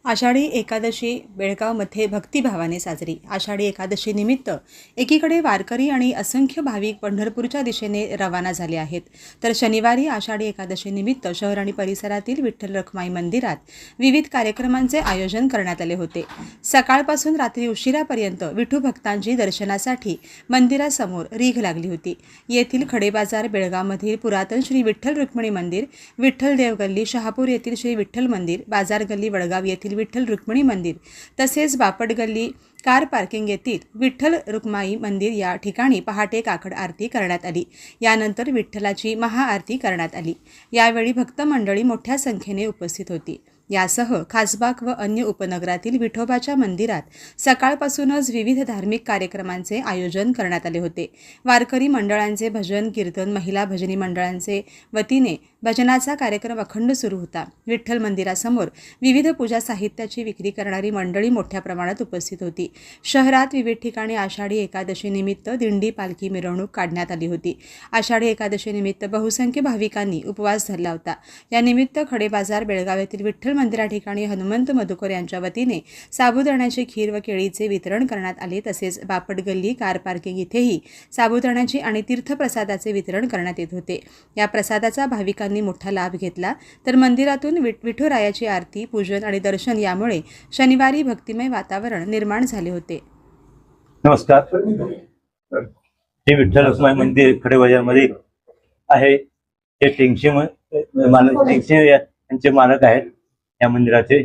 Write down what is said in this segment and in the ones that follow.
आषाढी एकादशी बेळगावमध्ये भक्तिभावाने साजरी। आषाढी एकादशी निमित्त एकीकडे वारकरी आणि असंख्य भाविक पंढरपूरच्या दिशेने रवाना झाले आहेत, तर शनिवारी आषाढी एकादशी निमित्त शहर आणि परिसरातील विठ्ठल रखुमाई मंदिरात विविध कार्यक्रमांचे आयोजन करण्यात आले होते। सकाळपासून रात्री उशिरापर्यंत विठू भक्तांची दर्शनासाठी मंदिरासमोर रीघ लागली होती। येथील खडेबाजार बेळगावमधील पुरातन श्री विठ्ठल रुक्मिणी मंदिर, विठ्ठल देव गल्ली शहापूर येथील श्री विठ्ठल मंदिर, बाजार गल्ली वडगाव येथील विठ्ठल रुक्मिणी मंदिर तसेच बापट गल्ली कार पार्किंग येथील विठ्ठल रुक्माई मंदिर या ठिकाणी पहाटे काकड आरती करण्यात आली। यानंतर विठ्ठलाची महाआरती करण्यात आली। यावेळी भक्त मंडळी मोठ्या संख्येने उपस्थित होती। यासह खासबाग व अन्य उपनगरातील विठोबाच्या मंदिरात सकाळपासूनच विविध धार्मिक कार्यक्रमांचे आयोजन करण्यात आले होते। वारकरी मंडळांचे भजन कीर्तन, महिला भजनी मंडळांचे वतीने भजनाचा कार्यक्रम अखंड सुरू होता। विठ्ठल मंदिरासमोर विविध पूजा साहित्याची विक्री करणारी मंडळी मोठ्या प्रमाणात उपस्थित होती। शहरात विविध ठिकाणी आषाढी एकादशी निमित्त दिंडी पालखी मिरवणूक काढण्यात आली होती। आषाढी एकादशी निमित्त बहुसंख्य भाविकांनी उपवास धरला होता। या निमित्त खडेबाजार बेळगाव येथील विठ्ठल मंदिरा ठिकाणी हनुमंत मधुकर यांच्या वतीने साबुदाण्याची खीर व केळीचे वितरण करण्यात आले। तसेच बापट गल्ली कार पार्किंग इथेही साबुदाण्याची आणि तीर्थप्रसादाचे वितरण करण्यात येत होते। या प्रसादाचा भाविकांनी मोठा लाभ घेतला, तर मंदिरातून विठुरायाची आरती, पूजन आणि दर्शन यामुळे शनिवारी भक्तिमय वातावरण निर्माण झाले होते। नमस्कार। हे विठ्ठल रुक्माई मंदिर खडेबाजारमध्ये आहे। हे टेंगशे यांचे मालक आहेत। या मंदिराचे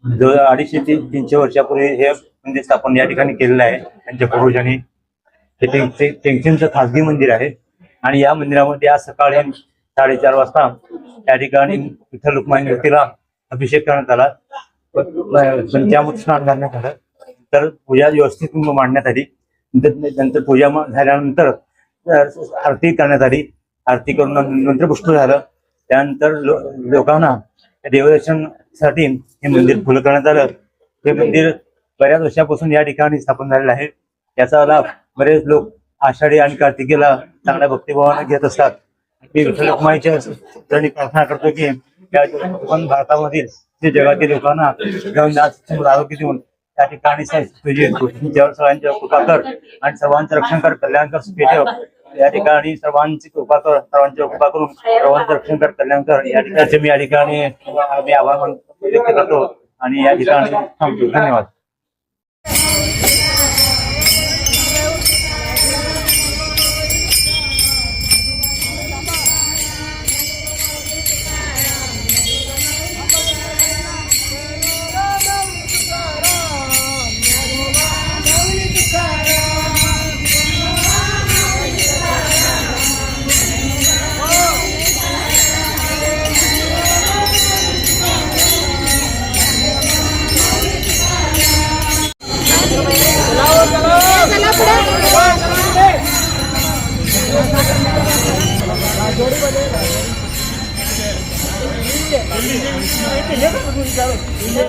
250 ते 300 वर्षापूर्वी हे मंदिर स्थापन या ठिकाणी केलेलं आहे त्यांच्या पूर्वजांनी। हे टेंगशेंचं खासगी मंदिर आहे आणि या मंदिरामध्ये आज सकाळी 4:30 वाजता या ठिकाणी विठ्ठल रुक्माई मूर्तीला अभिषेक करण्यात आला, पंचामृत स्नान करण्यात आलं, तर पूजा व्यवस्थित मांडण्यात आली। नंतर पूजा झाल्यानंतर आरती करण्यात आली। आरती करून नंतर पुष्प झालं। त्यानंतर लोकांना देवदर्शनासाठी हे मंदिर खुलं करण्यात आलं। हे मंदिर बऱ्याच वर्षापासून या ठिकाणी स्थापन झालेलं आहे। याचा लाभ बरेच लोक आषाढी आणि कार्तिकेला चांगल्या भक्तिभावाने घेत असतात। मी विठ्ठल रुक्माईच्या चरणी प्रार्थना करतो की या भारतामधील जे जगातील लोकांना घेऊन आरोग्य देऊन त्या ठिकाणी सर्वांच्या कृपा कर आणि सर्वांचं रक्षण कर, कल्याण कर, सुखी ठेव। या ठिकाणी सर्वांची कृपा कर, सर्वांची कृपा करून सर्वांचं रक्षण कर, कल्याण कर। या ठिकाणी मी आभार व्यक्त करतो आणि या ठिकाणी थांबतो। धन्यवाद।